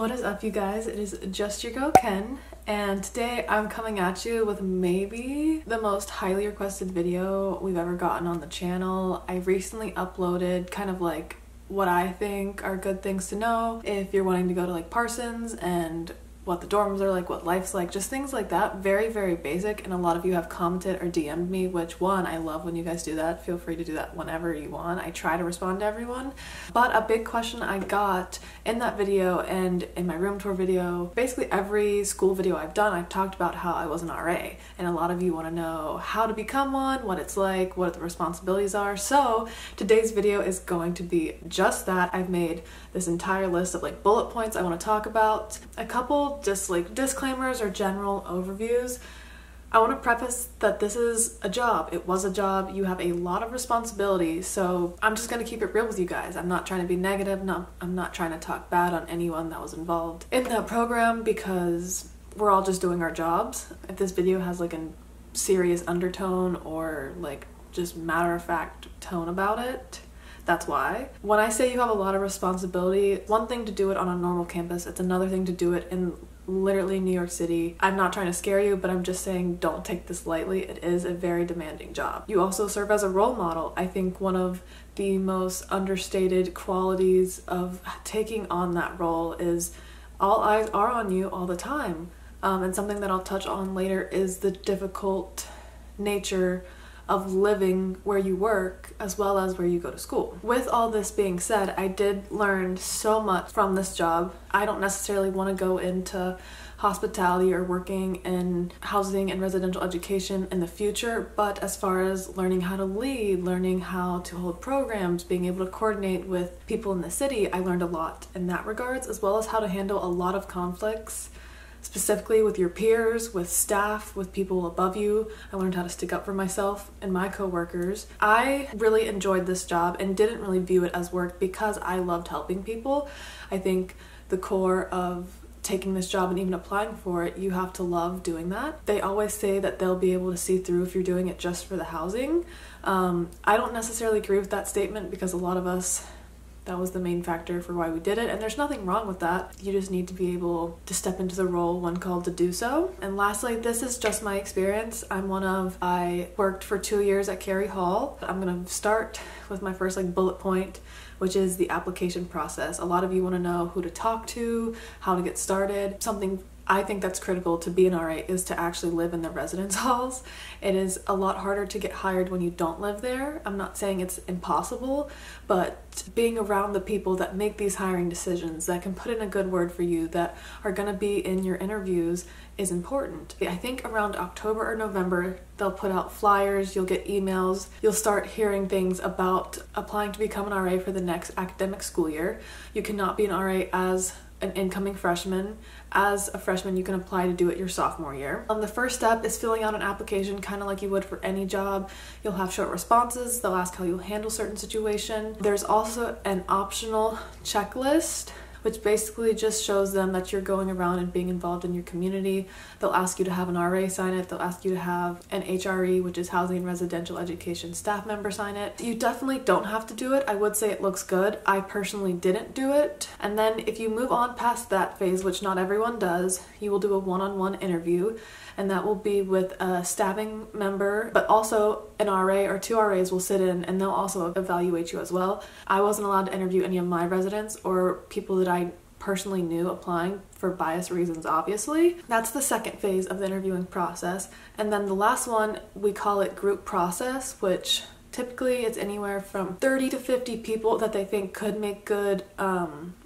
What is up, you guys? It is just your girl Ken, and today I'm coming at you with maybe the most highly requested video we've ever gotten on the channel. I recently uploaded kind of like what I think are good things to know if you're wanting to go to like Parsons, and what the dorms are like, what life's like, just things like that. Very, very basic, and a lot of you have commented or DM'd me, which one, I love when you guys do that. Feel free to do that whenever you want. I try to respond to everyone. But a big question I got in that video and in my room tour video, basically every school video I've done, I've talked about how I was an RA, and a lot of you want to know how to become one, what it's like, what the responsibilities are. So today's video is going to be just that. I've made this entire list of like bullet points I want to talk about, a couple just like disclaimers or general overviews. I want to preface that this is a job. It was a job. You have a lot of responsibility, so I'm just going to keep it real with you guys. I'm not trying to be negative. No, I'm not trying to talk bad on anyone that was involved in that program, because we're all just doing our jobs. If this video has like a serious undertone or like just matter-of-fact tone about it, that's why. When I say you have a lot of responsibility, one thing to do it on a normal campus, it's another thing to do it in literally New York City. I'm not trying to scare you, but I'm just saying don't take this lightly. It is a very demanding job. You also serve as a role model. I think one of the most understated qualities of taking on that role is all eyes are on you all the time. And something that I'll touch on later is the difficult nature of living where you work as well as where you go to school. With all this being said, I did learn so much from this job. I don't necessarily want to go into hospitality or working in housing and residential education in the future, but as far as learning how to lead, learning how to hold programs, being able to coordinate with people in the city, I learned a lot in that regards, as well as how to handle a lot of conflicts, specifically with your peers, with staff, with people above you. I learned how to stick up for myself and my coworkers. I really enjoyed this job and didn't really view it as work because I loved helping people. I think the core of taking this job and even applying for it, you have to love doing that. They always say that they'll be able to see through if you're doing it just for the housing. I don't necessarily agree with that statement, because a lot of us, that was the main factor for why we did it, and there's nothing wrong with that. You just need to be able to step into the role when called to do so. And lastly, this is just my experience. I worked for 2 years at Cary Hall. I'm gonna start with my first like bullet point, which is the application process. A lot of you want to know who to talk to, how to get started. Something I think that's critical to be an RA is to actually live in the residence halls. It is a lot harder to get hired when you don't live there. I'm not saying it's impossible, but being around the people that make these hiring decisions, that can put in a good word for you, that are going to be in your interviews, is important. I think around October or November, they'll put out flyers, you'll get emails, you'll start hearing things about applying to become an RA for the next academic school year. You cannot be an RA as an incoming freshman. As a freshman, you can apply to do it your sophomore year. The first step is filling out an application, kind of like you would for any job. You'll have short responses. They'll ask how you'll handle certain situation. There's also an optional checklist, which basically just shows them that you're going around and being involved in your community. They'll ask you to have an RA sign it. They'll ask you to have an HRE, which is Housing and Residential Education staff member, sign it. You definitely don't have to do it. I would say it looks good. I personally didn't do it. And then if you move on past that phase, which not everyone does, you will do a one-on-one interview, and that will be with a staffing member, but also an RA or 2 RAs will sit in, and they'll also evaluate you as well. I wasn't allowed to interview any of my residents or people that I personally knew applying for bias reasons, obviously. That's the second phase of the interviewing process. And then the last one, we call it group process, which typically it's anywhere from 30 to 50 people that they think could make good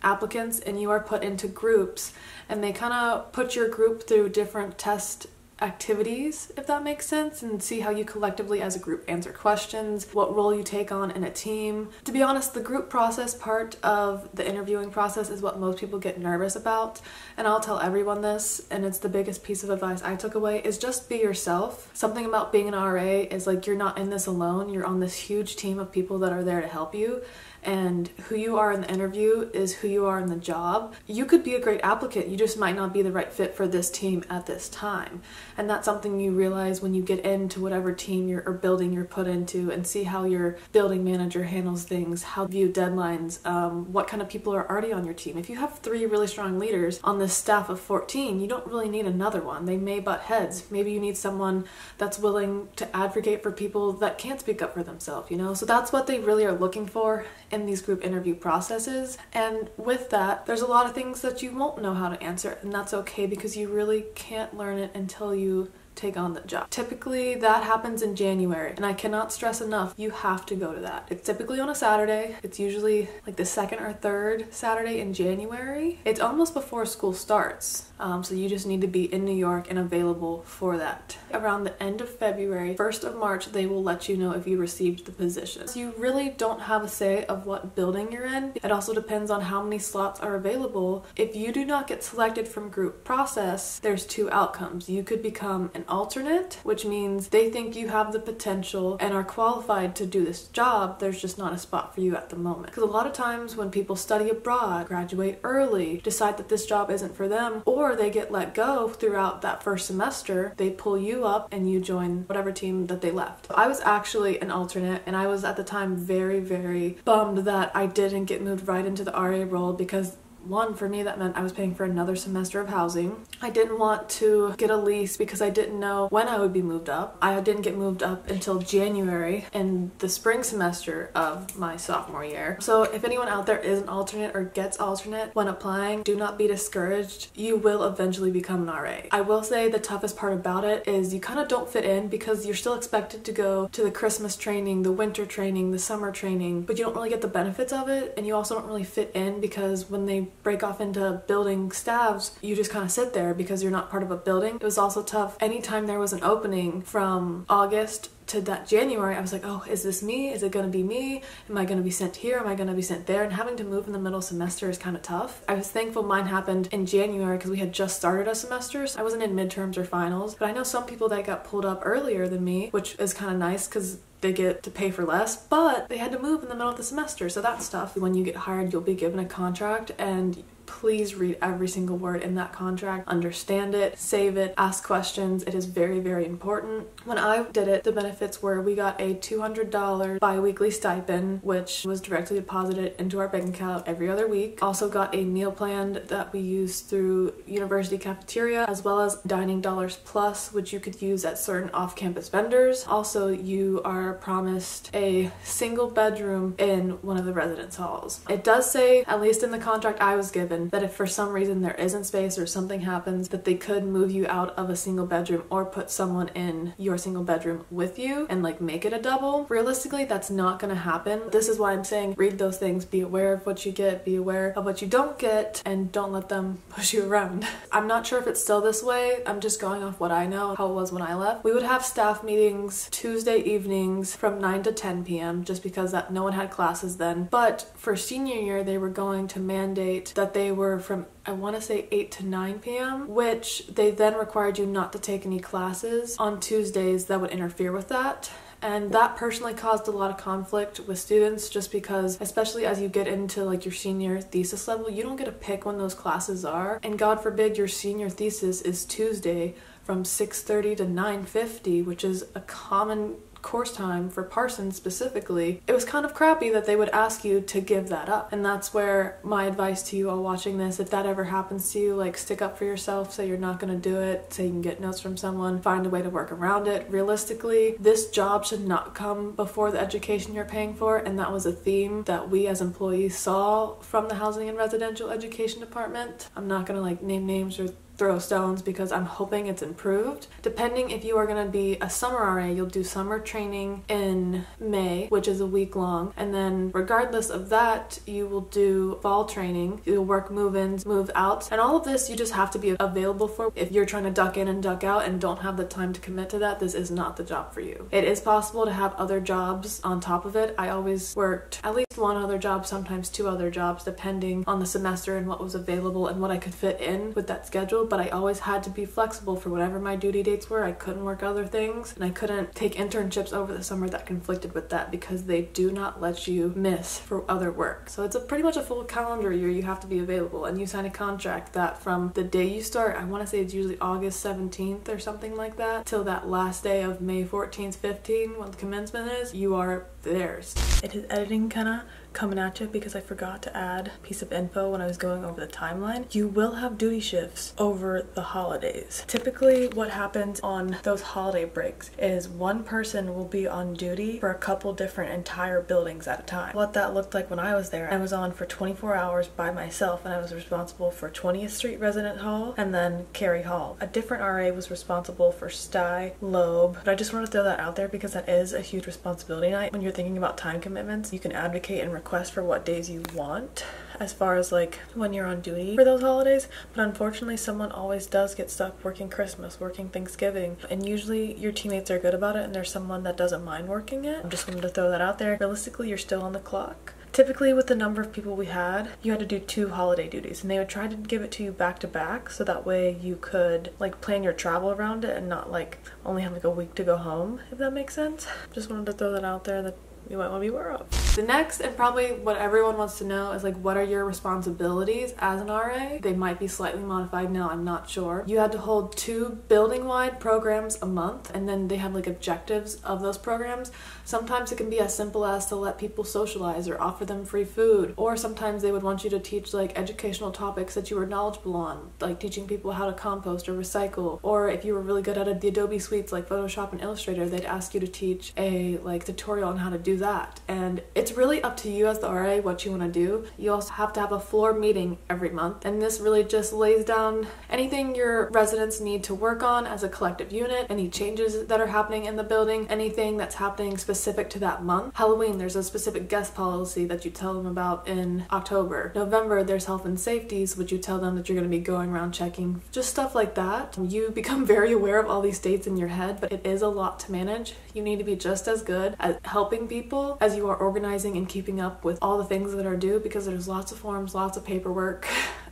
applicants, and you are put into groups, and they kind of put your group through different test activities, if that makes sense, and see how you collectively as a group answer questions, what role you take on in a team. To be honest, the group process part of the interviewing process is what most people get nervous about, and I'll tell everyone this, and it's the biggest piece of advice I took away, is just be yourself. Something about being an RA is like you're not in this alone, you're on this huge team of people that are there to help you, and who you are in the interview is who you are in the job. You could be a great applicant, you just might not be the right fit for this team at this time. And that's something you realize when you get into whatever team or building you're put into, and see how your building manager handles things, how you view deadlines, what kind of people are already on your team. If you have 3 really strong leaders on this staff of 14, you don't really need another one. They may butt heads. Maybe you need someone that's willing to advocate for people that can't speak up for themselves, you know? So that's what they really are looking for in these group interview processes. And with that, there's a lot of things that you won't know how to answer, and that's okay, because you really can't learn it until you take on the job. Typically that happens in January, and I cannot stress enough, you have to go to that. It's typically on a Saturday. It's usually like the 2nd or 3rd Saturday in January. It's almost before school starts, so you just need to be in New York and available for that. Around the end of February, 1st of March, they will let you know if you received the position. So you really don't have a say of what building you're in. It also depends on how many slots are available. If you do not get selected from group process, there's 2 outcomes. You could become an alternate, which means they think you have the potential and are qualified to do this job. There's just not a spot for you at the moment. Because a lot of times when people study abroad, graduate early, decide that this job isn't for them, or they get let go throughout that first semester, they pull you up and you join whatever team that they left. I was actually an alternate, and I was at the time very, very bummed that I didn't get moved right into the RA role, because one, for me, that meant I was paying for another semester of housing. I didn't want to get a lease because I didn't know when I would be moved up. I didn't get moved up until January in the spring semester of my sophomore year. So if anyone out there is an alternate or gets alternate when applying, do not be discouraged. You will eventually become an RA. I will say the toughest part about it is you kind of don't fit in, because you're still expected to go to the Christmas training, the winter training, the summer training, but you don't really get the benefits of it, and you also don't really fit in, because when they break off into building staffs, you just kind of sit there because you're not part of a building. It was also tough anytime there was an opening from August to that January. I was like, oh, is this me? Is it going to be me? Am I going to be sent here? Am I going to be sent there? And having to move in the middle semester is kind of tough. I was thankful mine happened in January because we had just started a semester, so I wasn't in midterms or finals. But I know some people that got pulled up earlier than me, which is kind of nice because they get to pay for less, but they had to move in the middle of the semester, so that's tough. When you get hired, you'll be given a contract, and please read every single word in that contract, understand it, save it, ask questions. It is very, very important. When I did it, the benefits were we got a $200 bi-weekly stipend, which was directly deposited into our bank account every other week. Also got a meal plan that we used through university cafeteria, as well as Dining Dollars Plus, which you could use at certain off-campus vendors. Also, you are promised a single bedroom in one of the residence halls. It does say, at least in the contract I was given, that if for some reason there isn't space or something happens, that they could move you out of a single bedroom or put someone in your single bedroom with you and like make it a double. Realistically, that's not gonna happen. This is why I'm saying read those things, be aware of what you get, be aware of what you don't get, and don't let them push you around. I'm not sure if it's still this way. I'm just going off what I know, how it was when I left. We would have staff meetings Tuesday evenings from 9 to 10 p.m. just because that no one had classes then. But for senior year, they were going to mandate that they were from, I want to say 8 to 9 p.m., which they then required you not to take any classes on Tuesdays that would interfere with that. And that personally caused a lot of conflict with students, just because, especially as you get into like your senior thesis level, you don't get to pick when those classes are. And God forbid your senior thesis is Tuesday from 6:30 to 9:50, which is a common course time for Parsons specifically. It was kind of crappy that they would ask you to give that up. And that's where my advice to you all watching this, if that ever happens to you, like stick up for yourself, say you're not going to do it, say you can get notes from someone, find a way to work around it. Realistically, this job should not come before the education you're paying for, and that was a theme that we as employees saw from the Housing and Residential Education Department. I'm not going to like name names or throw stones because I'm hoping it's improved. Depending if you are going to be a summer RA, you'll do summer training in May, which is a week long, and then regardless of that, you will do fall training. You'll work move-ins, move-outs, and all of this you just have to be available for. If you're trying to duck in and duck out and don't have the time to commit to that, this is not the job for you. It is possible to have other jobs on top of it. I always worked at least one other job, sometimes two other jobs, depending on the semester and what was available and what I could fit in with that schedule. but I always had to be flexible for whatever my duty dates were. I couldn't work other things, and I couldn't take internships over the summer that conflicted with that because they do not let you miss for other work. So it's pretty much a full calendar year you have to be available, and you sign a contract that from the day you start, I want to say it's usually August 17th or something like that, till that last day of May 14th, 15th, when the commencement is, you are theirs. It is editing kind of coming at you because I forgot to add a piece of info when I was going over the timeline. You will have duty shifts over the holidays. Typically what happens on those holiday breaks is one person will be on duty for a couple different entire buildings at a time. What that looked like when I was there, I was on for 24 hours by myself, and I was responsible for 20th Street Resident Hall and then Cary Hall. A different RA was responsible for Stye, Loeb, but I just want to throw that out there because that is a huge responsibility night. When you're thinking about time commitments, you can advocate and request for what days you want as far as like when you're on duty for those holidays, but unfortunately someone always does get stuck working Christmas, working Thanksgiving, and usually your teammates are good about it and there's someone that doesn't mind working it. I just wanted to throw that out there. Realistically, you're still on the clock. Typically with the number of people we had, you had to do 2 holiday duties, and they would try to give it to you back to back so that way you could like plan your travel around it and not like only have like a week to go home, if that makes sense. Just wanted to throw that out there that you might want to be aware of. The next, and probably what everyone wants to know, is like, what are your responsibilities as an RA? They might be slightly modified now, I'm not sure. You had to hold 2 building-wide programs a month, and then they have like objectives of those programs. Sometimes it can be as simple as to let people socialize or offer them free food, or sometimes they would want you to teach like educational topics that you were knowledgeable on, like teaching people how to compost or recycle, or if you were really good at the Adobe suites like Photoshop and Illustrator, they'd ask you to teach a like tutorial on how to do that. And it's really up to you as the RA what you want to do. You also have to have a floor meeting every month, and this really just lays down anything your residents need to work on as a collective unit, any changes that are happening in the building, anything that's happening specific to that month. Halloween, there's a specific guest policy that you tell them about in October. November, there's health and safeties, which you tell them that you're going to be going around checking. Just stuff like that. You become very aware of all these dates in your head, but it is a lot to manage. You need to be just as good at helping people as you are organizing and keeping up with all the things that are due, because there's lots of forms, lots of paperwork,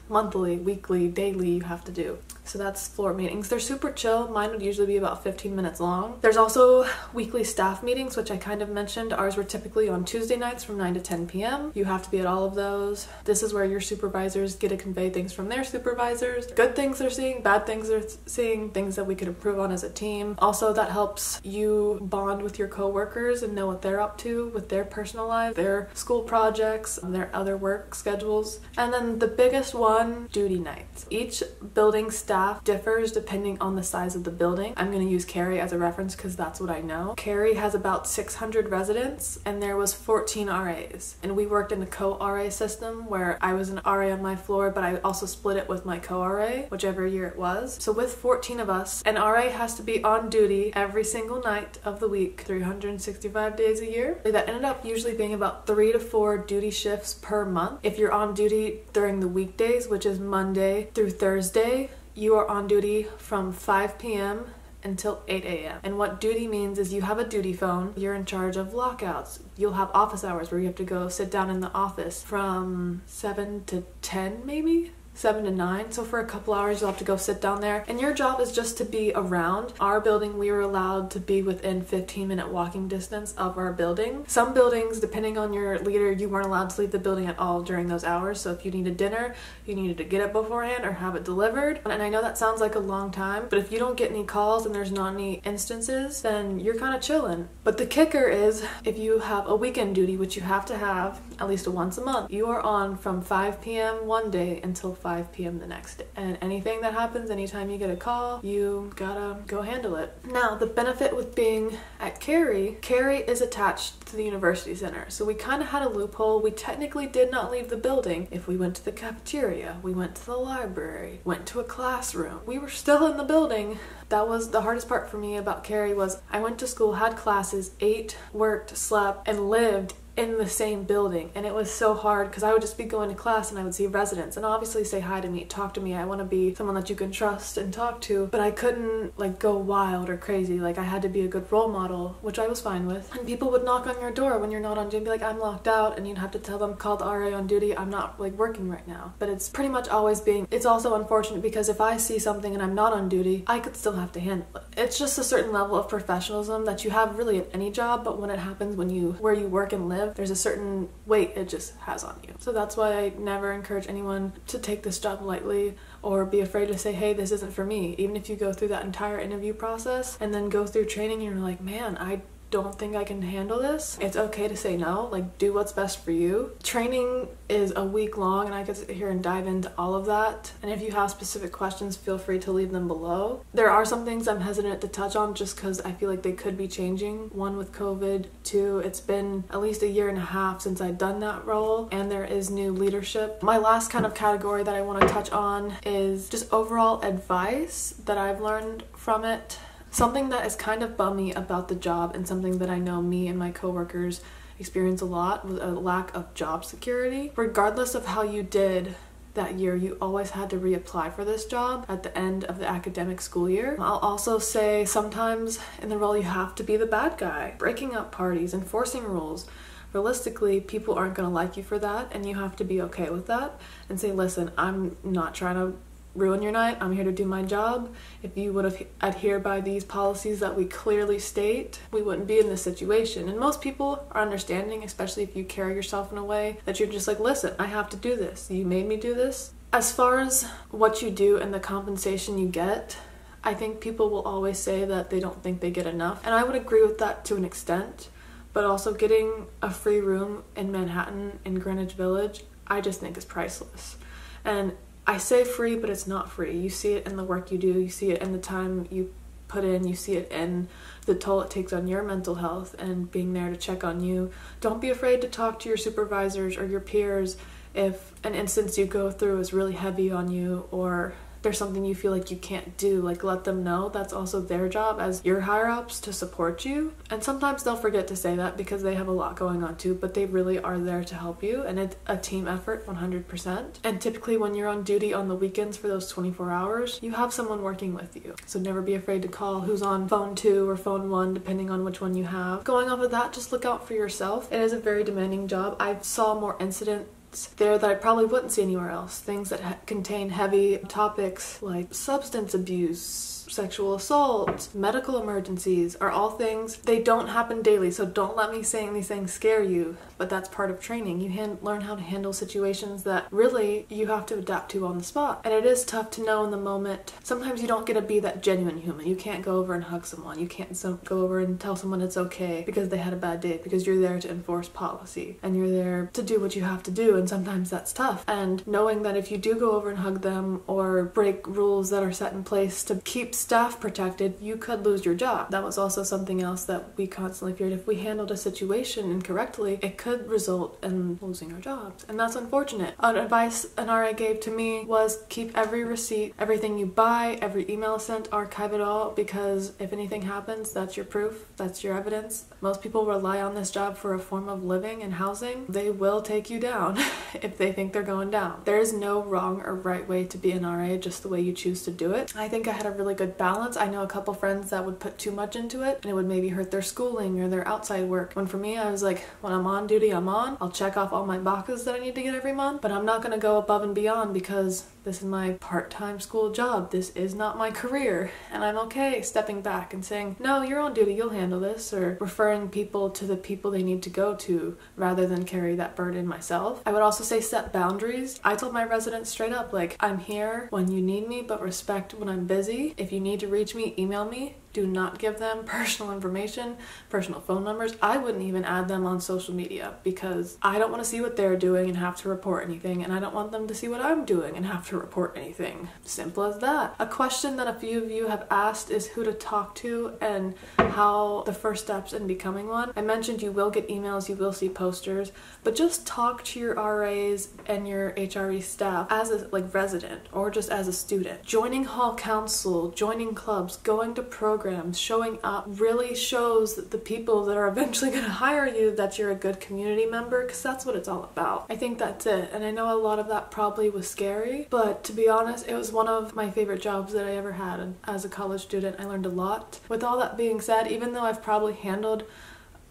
monthly, weekly, daily you have to do. So that's floor meetings. They're super chill. Mine would usually be about 15 minutes long. There's also weekly staff meetings, which I kind of mentioned. Ours were typically on Tuesday nights from 9 to 10 p.m. You have to be at all of those. This is where your supervisors get to convey things from their supervisors. Good things they're seeing, bad things they're seeing, things that we could improve on as a team. Also, that helps you bond with your coworkers and know what they're up to with their personal lives, their school projects, their other work schedules. And then the biggest one, duty nights. Each building staff differs depending on the size of the building. I'm going to use Cary as a reference because that's what I know. Cary has about 600 residents, and there was 14 RAs, and we worked in the co-RA system where I was an RA on my floor, but I also split it with my co-RA, whichever year it was. So with 14 of us, an RA has to be on duty every single night of the week, 365 days a year. That ended up usually being about 3 to 4 duty shifts per month. If you're on duty during the weekdays, which is Monday through Thursday, you are on duty from 5 p.m. until 8 a.m. And what duty means is you have a duty phone. You're in charge of lockouts. You'll have office hours where you have to go sit down in the office from 7 to 10 maybe? 7 to 9, so for a couple hours you'll have to go sit down there, and your job is just to be around. Our building, we were allowed to be within 15-minute walking distance of our building. Some buildings, depending on your leader, you weren't allowed to leave the building at all during those hours, so if you needed dinner, you needed to get it beforehand or have it delivered. And I know that sounds like a long time, but if you don't get any calls and there's not any instances, then you're kind of chilling. But the kicker is, if you have a weekend duty, which you have to have at least once a month, you are on from 5 p.m. one day until 5 p.m. the next day. And anything that happens, anytime you get a call, you gotta go handle it. Now, the benefit with being at Cary is attached to the university center. So we kind of had a loophole. We technically did not leave the building. If we went to the cafeteria, we went to the library, went to a classroom, we were still in the building. That was the hardest part for me about Cary. Was I went to school, had classes, ate, worked, slept, and lived in the same building, and it was so hard because I would just be going to class and I would see residents and obviously say hi to me, talk to me. I want to be someone that you can trust and talk to, but I couldn't like go wild or crazy. Like I had to be a good role model, which I was fine with. And people would knock on your door when you're not on duty and be like, I'm locked out, and you'd have to tell them, call the RA on duty, I'm not like working right now. But it's pretty much always being, it's also unfortunate because if I see something and I'm not on duty, I could still have to handle it. It's just a certain level of professionalism that you have really in any job, but when it happens where you work and live, there's a certain weight it just has on you. So that's why I never encourage anyone to take this job lightly or be afraid to say, hey, this isn't for me. Even if you go through that entire interview process and then go through training and you're like, man, I don't think I can handle this, it's okay to say no. Like, do what's best for you. Training is a week long and I could sit here and dive into all of that, and if you have specific questions, feel free to leave them below. There are some things I'm hesitant to touch on just because I feel like they could be changing. One, with COVID. Two, it's been at least a year and a half since I've done that role, and there is new leadership. My last kind of category that I want to touch on is just overall advice that I've learned from it. Something that is kind of bummy about the job, and something that I know me and my coworkers experience a lot, was a lack of job security. Regardless of how you did that year, you always had to reapply for this job at the end of the academic school year. I'll also say sometimes in the role you have to be the bad guy, breaking up parties, enforcing rules. Realistically, people aren't going to like you for that, and you have to be okay with that and say, listen, I'm not trying to ruin your night, I'm here to do my job. If you would have adhered by these policies that we clearly state, we wouldn't be in this situation. And most people are understanding, especially if you carry yourself in a way that you're just like, listen, I have to do this. You made me do this. As far as what you do and the compensation you get, I think people will always say that they don't think they get enough. And I would agree with that to an extent, but also getting a free room in Manhattan in Greenwich Village, I just think is priceless. And I say free, but it's not free. You see it in the work you do, you see it in the time you put in, you see it in the toll it takes on your mental health and being there to check on you. Don't be afraid to talk to your supervisors or your peers if an instance you go through is really heavy on you, or there's something you feel like you can't do. Like, let them know. That's also their job as your higher ups to support you. And sometimes they'll forget to say that because they have a lot going on too, but they really are there to help you, and it's a team effort 100%. And typically when you're on duty on the weekends for those 24 hours, you have someone working with you. So never be afraid to call who's on phone 2 or phone 1, depending on which one you have. Going off of that, just look out for yourself. It is a very demanding job. I saw more incidents there that I probably wouldn't see anywhere else. Things that contain heavy topics like substance abuse, sexual assault, medical emergencies are all things, they don't happen daily, so don't let me saying these things scare you, but that's part of training. You learn how to handle situations that really you have to adapt to on the spot. And it is tough to know in the moment. Sometimes you don't get to be that genuine human. You can't go over and hug someone. You can't go over and tell someone it's okay because they had a bad day, because you're there to enforce policy and you're there to do what you have to do, and sometimes that's tough. And knowing that if you do go over and hug them or break rules that are set in place to keep staff protected, you could lose your job. That was also something else that we constantly feared. If we handled a situation incorrectly, it could result in losing our jobs, and that's unfortunate. Advice an RA gave to me was keep every receipt, everything you buy, every email sent, archive it all, because if anything happens, that's your proof, that's your evidence. Most people rely on this job for a form of living and housing. They will take you down if they think they're going down. There is no wrong or right way to be an RA, just the way you choose to do it. I think I had a really good balance. I know a couple friends that would put too much into it and it would maybe hurt their schooling or their outside work. When for me, I was like, when I'm on duty, I'm on. I'll check off all my boxes that I need to get every month, but I'm not going to go above and beyond because this is my part-time school job. This is not my career. And I'm okay stepping back and saying, no, you're on duty, you'll handle this, or referring people to the people they need to go to rather than carry that burden myself. I would also say set boundaries. I told my residents straight up, like, I'm here when you need me, but respect when I'm busy. If you need to reach me, email me. Do not give them personal information, personal phone numbers. I wouldn't even add them on social media because I don't want to see what they're doing and have to report anything, and I don't want them to see what I'm doing and have to report anything. Simple as that. A question that a few of you have asked is who to talk to and how the first steps in becoming one. I mentioned you will get emails, you will see posters, but just talk to your RAs and your HRE staff as a resident or just as a student. Joining hall council, joining clubs, going to programs, programs, showing up really shows the people that are eventually going to hire you that you're a good community member, because that's what it's all about. I think that's it. And I know a lot of that probably was scary, but to be honest, it was one of my favorite jobs that I ever had. And as a college student, I learned a lot. With all that being said, even though I've probably handled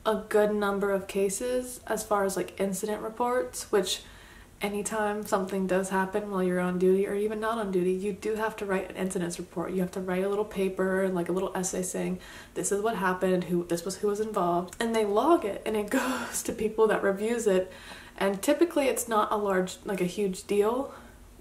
a good number of cases as far as like incident reports, which anytime something does happen while you're on duty or even not on duty, you do have to write an incidents report. You have to write a little paper and like a little essay saying this is what happened, who was involved, and they log it and it goes to people that reviews it. And typically it's not a huge deal,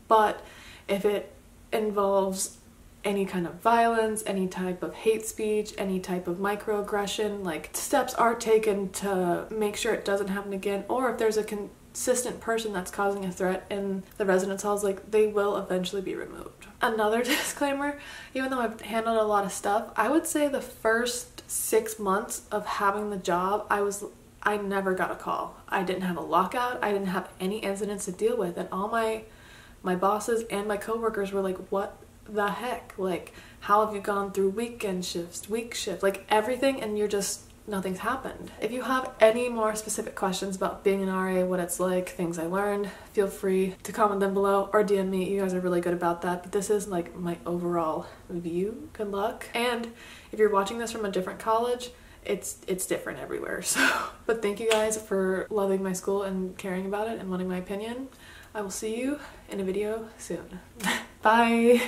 but if it involves any kind of violence, any type of hate speech, any type of microaggression, like steps are taken to make sure it doesn't happen again. Or if there's a consistent person that's causing a threat in the residence halls, like they will eventually be removed. Another disclaimer, even though I've handled a lot of stuff, I would say the first 6 months of having the job, I never got a call. I didn't have a lockout. I didn't have any incidents to deal with, and all my bosses and my coworkers were like, what the heck? Like, how have you gone through weekend shifts, week shifts, like everything, and nothing's happened. If you have any more specific questions about being an RA, what it's like, things I learned, feel free to comment them below or DM me. You guys are really good about that, but this is like my overall view. Good luck. And if you're watching this from a different college, it's different everywhere. So, but thank you guys for loving my school and caring about it and wanting my opinion. I will see you in a video soon. Bye!